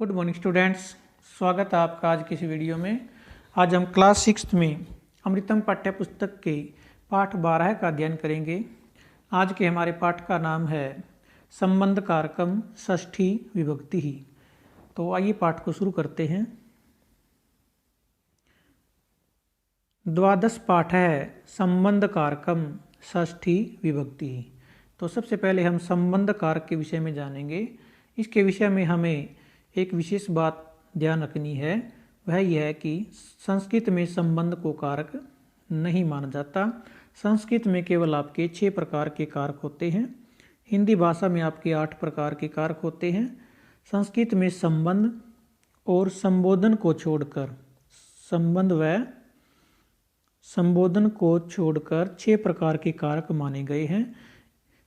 Good morning students, स्वागत है आपका आज की इस वीडियो में। आज हम क्लास 6 में अमृतम पाठ्य पुस्तक के पाठ 12 का अध्ययन करेंगे। आज के हमारे पाठ का नाम है संबंध कारकम षष्ठी विभक्ति ही। तो आइए पाठ को शुरू करते हैं। द्वादश पाठ है संबंध कारकम षष्ठी विभक्ति ही। तो सबसे पहले हम संबंध कारक के विषय में जानेंगे। इसके विषय में हमें एक विशेष बात ध्यान रखनी है, वह यह है कि संस्कृत में संबंध को कारक नहीं माना जाता। संस्कृत में केवल आपके 6 प्रकार के कारक होते हैं। हिंदी भाषा में आपके 8 प्रकार के कारक होते हैं। संस्कृत में संबंध और संबोधन को छोड़कर संबंध व संबोधन को छोड़कर 6 प्रकार के कारक माने गए हैं।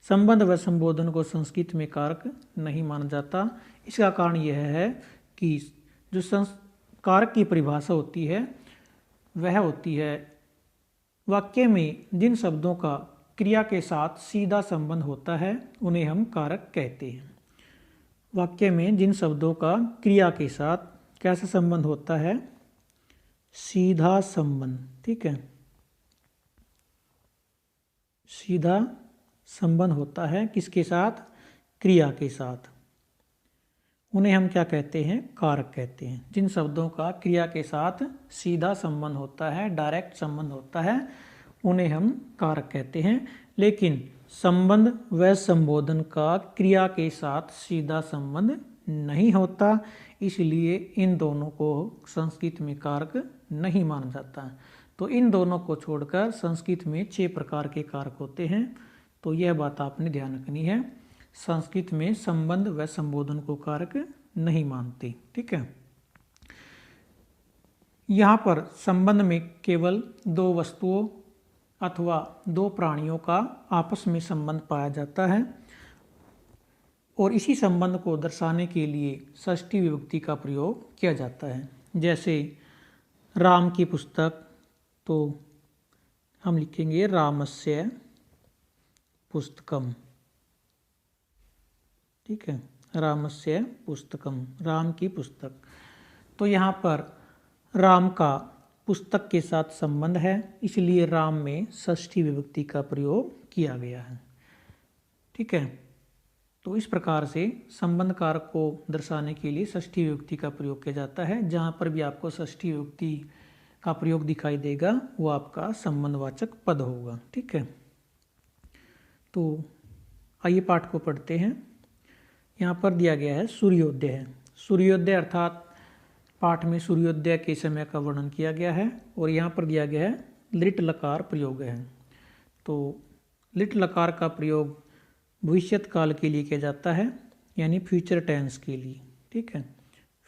संबंध व संबोधन को संस्कृत में कारक नहीं माना जाता। इसका कारण यह है कि जो कारक की परिभाषा होती है वह होती है वाक्य में जिन शब्दों का क्रिया के साथ सीधा संबंध होता है उन्हें हम कारक कहते हैं। वाक्य में जिन शब्दों का क्रिया के साथ कैसा संबंध होता है, सीधा संबंध, ठीक है, सीधा संबंध होता है किसके साथ? क्रिया के साथ, उन्हें हम क्या कहते हैं? कारक कहते हैं। जिन शब्दों का क्रिया के साथ सीधा संबंध होता है, डायरेक्ट संबंध होता है, उन्हें हम कारक कहते हैं। लेकिन संबंध व संबोधन का क्रिया के साथ सीधा संबंध नहीं होता, इसलिए इन दोनों को संस्कृत में कारक नहीं माना जाता। तो इन दोनों को छोड़कर संस्कृत में 6 प्रकार के कारक होते हैं। तो यह बात आपने ध्यान रखनी है। संस्कृत में संबंध व संबोधन को कारक नहीं मानते, ठीक है। यहाँ पर संबंध में केवल 2 वस्तुओं अथवा 2 प्राणियों का आपस में संबंध पाया जाता है और इसी संबंध को दर्शाने के लिए षष्ठी विभक्ति का प्रयोग किया जाता है। जैसे राम की पुस्तक, तो हम लिखेंगे रामस्य पुस्तकम, ठीक है, रामस्य पुस्तकम, राम की पुस्तक। तो यहाँ पर राम का पुस्तक के साथ संबंध है, इसलिए राम में षष्ठी विभक्ति का प्रयोग किया गया है, ठीक है। तो इस प्रकार से संबंध कारक को दर्शाने के लिए षष्ठी विभक्ति का प्रयोग किया जाता है। जहाँ पर भी आपको षष्ठी विभक्ति का प्रयोग दिखाई देगा वो आपका संबंधवाचक पद होगा, ठीक है। तो आइए पाठ को पढ़ते हैं। यहाँ पर दिया गया है सूर्योदय है। सूर्योदय अर्थात पाठ में सूर्योदय के समय का वर्णन किया गया है और यहाँ पर दिया गया है लिट लकार प्रयोग है। तो लिट लकार का प्रयोग भविष्यत काल के लिए किया जाता है, यानी फ्यूचर टेंस के लिए, ठीक है।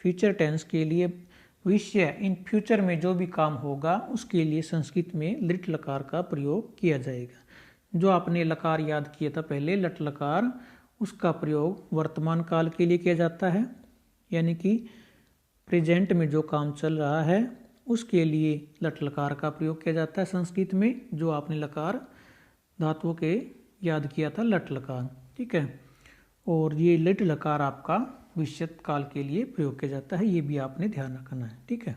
फ्यूचर टेंस के लिए भविष्य, इन फ्यूचर में जो भी काम होगा उसके लिए संस्कृत में लिट लकार का प्रयोग किया जाएगा। जो आपने लकार याद किया था पहले, लट लकार, उसका प्रयोग वर्तमान काल के लिए किया जाता है, यानी कि प्रेजेंट में जो काम चल रहा है उसके लिए लट लकार का प्रयोग किया जाता है संस्कृत में। जो आपने लकार धातुओं के याद किया था, लट लकार, ठीक है। और ये लिट लकार आपका भविष्यत काल के लिए प्रयोग किया जाता है, ये भी आपने ध्यान रखना है, ठीक है।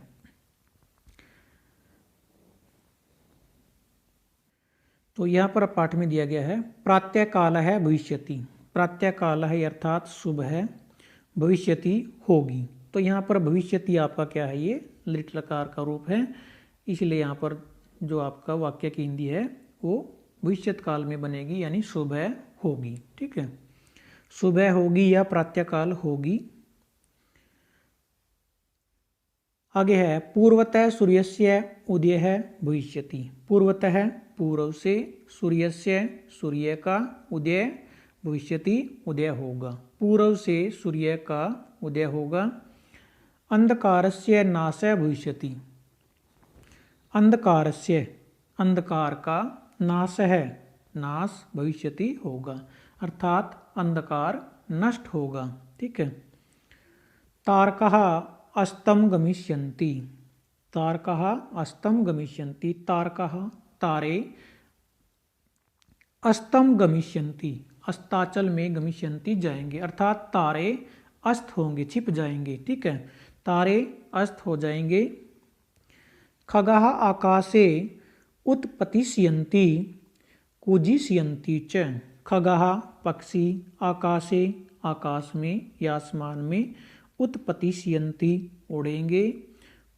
तो यहाँ पर पाठ में दिया गया है प्रातः काल है भविष्यति। प्रातः काल है अर्थात शुभ है, भविष्यति होगी। तो यहाँ पर भविष्यति आपका क्या है? ये लिट लकार का रूप है, इसलिए यहाँ पर जो आपका वाक्य की हिंदी है वो भविष्यत काल में बनेगी, यानी सुबह होगी, ठीक है। सुबह होगी या प्रातः काल होगी। आगे है पूर्वतः सूर्यस्य उदय है भविष्यति। पूर्वतः पूर्व से, सूर्यस्य सूर्य का, उदय भविष्यति उदय होगा, पूर्व से सूर्य का उदय होगा। अंधकारस्य नाशः भविष्यति। अंधकारस्य, अंधकार का, नाश है, नाश भविष्यति होगा, अर्थात अंधकार नष्ट होगा, ठीक है। तारकः अस्तम गमिष्यन्ति। तारकः अस्तम गमिष्यन्ति। तारकः तारे, अस्तम गमिष्यन्ति अस्ताचल में गमिष्यन्ति जाएंगे, अर्थात तारे अस्त होंगे, छिप जाएंगे। ठीक है, तारे अस्त हो जाएंगे। खगाः आकाशे उत्पतिष्यन्ति कूजिष्यन्ति च। खगाः पक्षी, आकाशे आकाश में या आसमान में, उत्पतिष्यन्ति उड़ेंगे,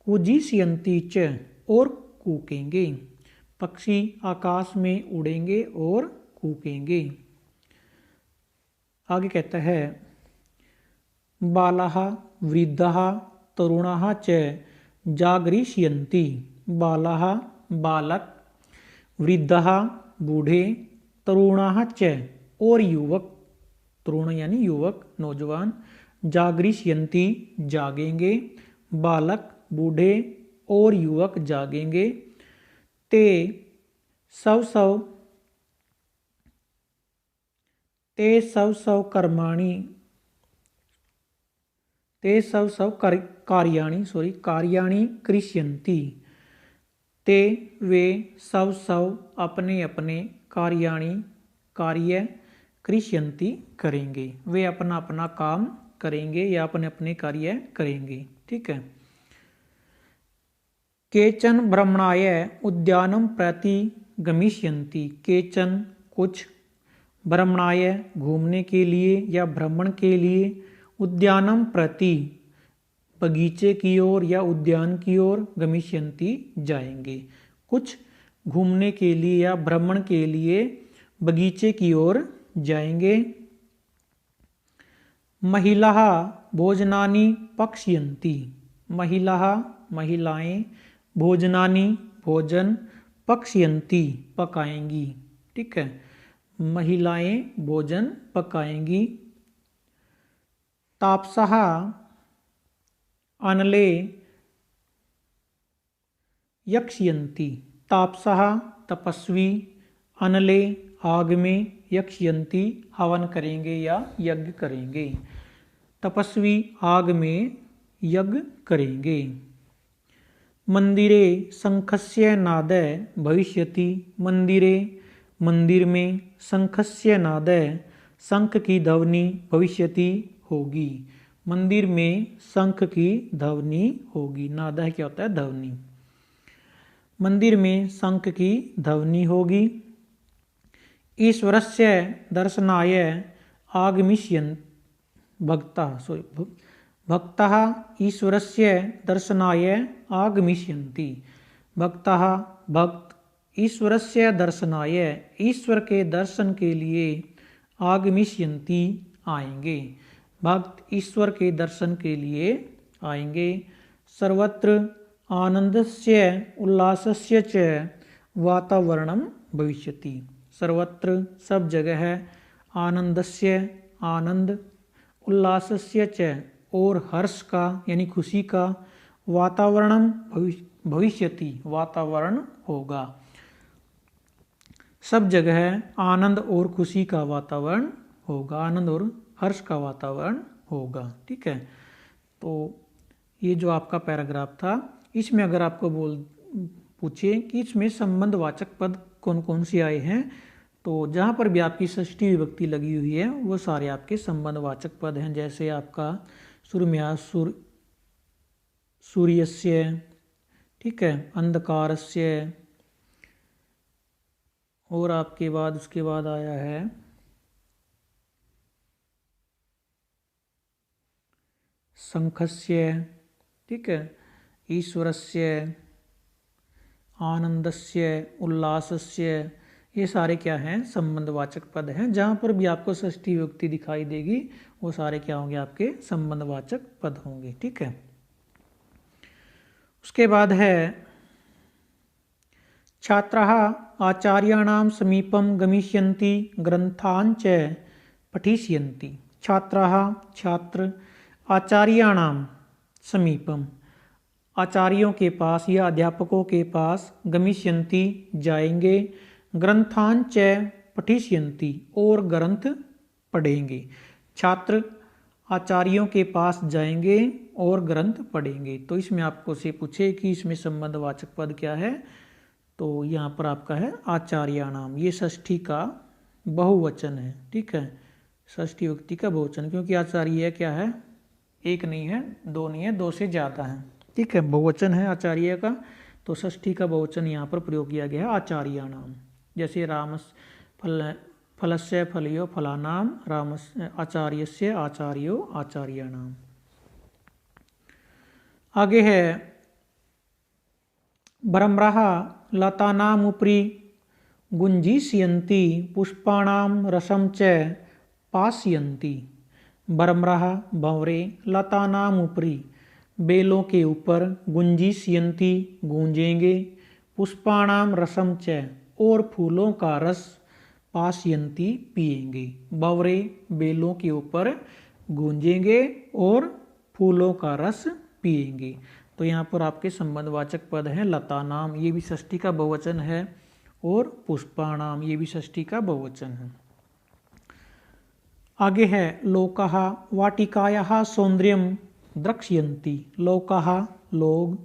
कूजिष्यन्ति च और कूकेंगे। पक्षी आकाश में उड़ेंगे और कूकेंगे। आगे कहता है बालाः वृद्धाः तरुणाः च जागरिष्यन्ति। बालाः बालक, वृद्धाः बूढ़े, तरुणाः च और युवक, तरुण यानी युवक नौजवान, जागरिष्यन्ति जागेंगे, बालक बूढ़े और युवक जागेंगे। ते सव सव कर्माणि, ते सव कार्याणि कृष्यन्ति। ते वे सव अपने अपने कार्याणि कार्य कृष्यन्ति करेंगे, वे अपना अपना काम करेंगे या अपने अपने कार्य करेंगे। ठीक है। केचन भ्रमणाय उद्यानं प्रति गमिष्यन्ति। केचन कुछ, भ्रमणाय घूमने के लिए या भ्रमण के लिए, उद्यानं प्रति बगीचे की ओर या उद्यान की ओर, गमिष्यन्ति जाएंगे। कुछ घूमने के लिए या भ्रमण के लिए बगीचे की ओर जाएंगे। महिलाः भोजनानि पक्ष्यन्ति। महिलाः महिलाएं, भोजनानि भोजन, पक्ष्यन्ति पकाएंगी। ठीक है, महिलाएं भोजन पकाएंगी। तापसः अनले यक्ष्यन्ति। तापसः तपस्वी, अनले आग में, यक्ष्यन्ति हवन करेंगे या यज्ञ करेंगे। तपस्वी आग में यज्ञ करेंगे। मंदिरे शंखस्य नादः भविष्यति। मंदिरे मंदिर में, शंखस्य नादः शंख की ध्वनि, भविष्यति होगी। मंदिर में शंख की ध्वनि होगी। नादः क्या होता है? ध्वनि। मंदिर में शंख की ध्वनि होगी। ईश्वरस्य दर्शनाय आगमिष्यन्ति भक्ताः। भक्ताः ईश्वरस्य दर्शनाय आगमिष्यन्ति। भक्ताः भक्त, ईश्वरस्य दर्शनाय ईश्वर के दर्शन के लिए, आगमिष्यन्ति आएंगे। भक्त ईश्वर के दर्शन के लिए आएंगे। सर्वत्र आनंदस्य उल्लासस्य च वातावरणं भविष्यति। सर्वत्र सब जगह है, आनंदस्य आनंद, उल्लासस्य च और हर्ष का यानी खुशी का, वातावरणं भविष्यति वातावरण होगा। सब जगह आनंद और खुशी का वातावरण होगा, आनंद और हर्ष का वातावरण होगा। ठीक है, तो ये जो आपका पैराग्राफ था, इसमें अगर आपको पूछे कि इसमें संबंधवाचक पद कौन कौन से आए हैं, तो जहाँ पर भी आपकी षष्ठी विभक्ति लगी हुई है वो सारे आपके संबंधवाचक पद हैं। जैसे आपका शुरू में सूर्यस्य, ठीक है, अंधकारस्य, और आपके बाद उसके बाद आया है शंखस्य, ठीक है, ईश्वरस्य, आनंदस्य, उल्लासस्य, ये सारे क्या हैं? संबंधवाचक पद हैं। जहाँ पर भी आपको षष्ठी विभक्ति दिखाई देगी वो सारे क्या होंगे? आपके संबंधवाचक पद होंगे। ठीक है, उसके बाद है छात्राः आचार्याणां समीपं गमिष्यन्ति ग्रंथान् च पठिष्यन्ति। छात्राः छात्र, आचार्याणां समीपम आचार्यों के पास या अध्यापकों के पास, गमिष्यन्ति जाएंगे, ग्रंथान् च पठिष्यन्ति और ग्रंथ पढ़ेंगे। छात्र आचार्यों के पास जाएंगे और ग्रंथ पढ़ेंगे। तो इसमें आपको से पूछे कि इसमें संबंधवाचक पद क्या है, तो यहाँ पर आपका है आचार्याणाम। ये षष्ठी का बहुवचन है। ठीक है, षष्ठी विभक्ति का बहुवचन, क्योंकि आचार्य क्या है? एक नहीं है, दो नहीं है, दो से ज़्यादा है। ठीक है, बहुवचन है आचार्य का, तो षष्ठी का बहुवचन यहाँ पर प्रयोग किया गया है आचार्याणाम। जैसे फलस्य फलयो फलानाम, रामस्य आचार्यस्य आचार्यो आचार्याणाम। आगे है भ्रमरः लतानामुपरि गुञ्जीष्यन्ति पुष्पाणां रसं च पास्यन्ति। भ्रमरः भंवरे लतानामुपरि बेलों के ऊपर, गुञ्जीष्यन्ति गूंजेंगे, पुष्पाणाम रसम च और फूलों का रस, पास्यन्ति पिएंगे। भंवरे बेलों के ऊपर गूंजेंगे और फूलों का रस पिएंगे। तो यहाँ पर आपके संबंधवाचक पद हैं लता नाम, ये भी षष्ठी का बहुवचन है, और पुष्पाणाम, ये भी षष्ठी का बहुवचन है। आगे है लोकः वाटिकायाः सौंदर्यं द्रक्ष्यन्ति। लोकः लोग,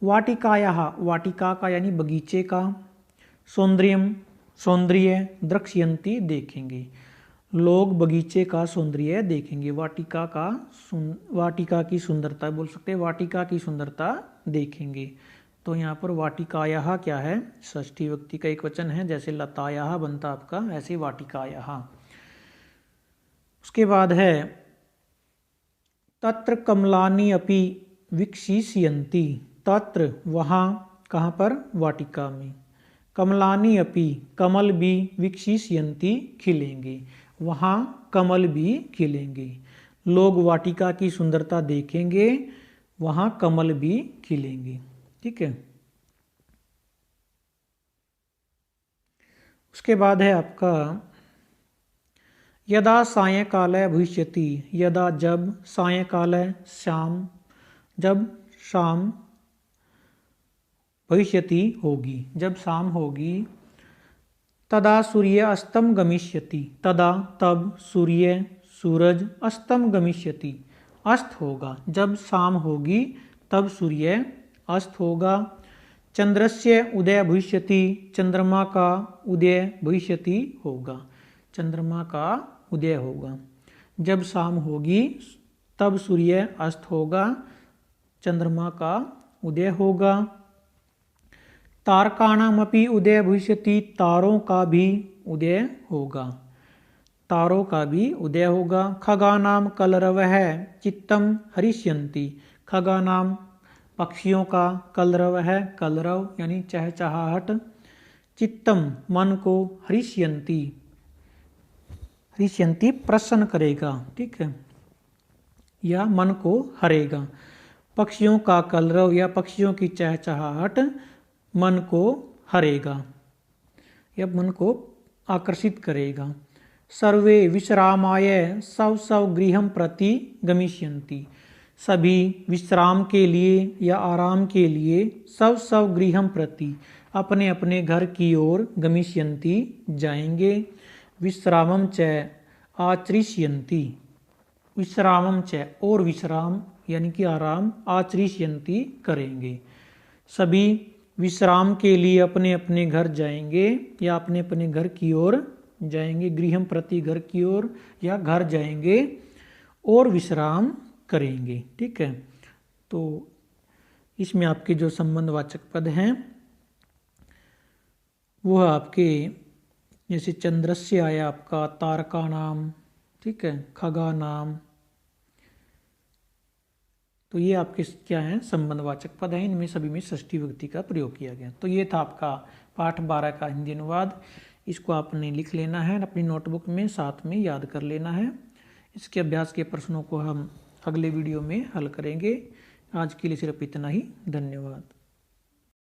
वाटिकायाः वाटिका का यानी बगीचे का, सौंदर्यम सौंदर्य, द्रक्ष्यन्ति देखेंगे। लोग बगीचे का सौंदर्य देखेंगे। वाटिका की सुंदरता बोल सकते हैं, वाटिका की सुंदरता देखेंगे। तो यहाँ पर वाटिकायाः क्या है, षष्ठी विभक्ति का एक वचन है, जैसे लतायाः बनता आपका, ऐसे वाटिकायाः। उसके बाद है तत्र कमलानि अपि विकसिष्यन्ति। तत्र वहाँ, कहाँ पर, वाटिका में। कमलानि अपि कमल भी, विकसिष्यन्ति खिलेंगे, वहाँ कमल भी खिलेंगे। लोग वाटिका की सुंदरता देखेंगे, वहाँ कमल भी खिलेंगे। ठीक है। उसके बाद है आपका यदा सायंकाले भविष्यति। यदा जब, सायंकाले शाम, जब शाम, भविष्यति होगी, जब शाम होगी। तदा सूर्य अस्तम गमिष्यति। तदा तब, सूर्य सूरज, अस्तम गमिष्यति अस्त होगा। जब शाम होगी तब सूर्य अस्त होगा। चंद्रस्य उदय भविष्यति। चंद्रमा का उदय भविष्यति होगा, चंद्रमा का उदय होगा। जब शाम होगी तब सूर्य अस्त होगा, चंद्रमा का उदय होगा। तारकाणामपि उदय भविष्यति। तारों का भी उदय होगा, तारों का भी उदय होगा। खगानाम कलरवः चित्तम हरिष्यन्ति। खगानाम पक्षियों का, कलरवः कलरव यानी चहचहाहट, चित्तम मन को, हरिष्यन्ति हरिष्यन्ति प्रसन्न करेगा। ठीक है, या मन को हरेगा। पक्षियों का कलरव या पक्षियों की चहचहाहट मन को हरेगा या मन को आकर्षित करेगा। सर्वे विश्रामाय सव सव गृहं प्रति गमिष्यन्ति। सभी विश्राम के लिए या आराम के लिए, सव सव गृहं प्रति अपने अपने घर की ओर, गमिष्यन्ति जाएंगे। विश्रामं च आचरिष्यन्ति। विश्रामं च और विश्राम यानी कि आराम, आचरिष्यन्ति करेंगे। सभी विश्राम के लिए अपने अपने घर जाएंगे या अपने अपने घर की ओर जाएंगे। गृहम प्रति घर की ओर या घर जाएंगे और विश्राम करेंगे। ठीक है, तो इसमें आपके जो संबंधवाचक पद हैं वो आपके, जैसे चंद्रस्य आया आपका, तारका नाम, ठीक है, खगा नाम, तो ये आपके क्या हैं, संबंधवाचक पद हैं। इनमें सभी में षष्ठी विभक्ति का प्रयोग किया गया। तो ये था आपका पाठ 12 का हिंदी अनुवाद। इसको आपने लिख लेना है, अपनी नोटबुक में साथ में याद कर लेना है। इसके अभ्यास के प्रश्नों को हम अगले वीडियो में हल करेंगे। आज के लिए सिर्फ इतना ही। धन्यवाद।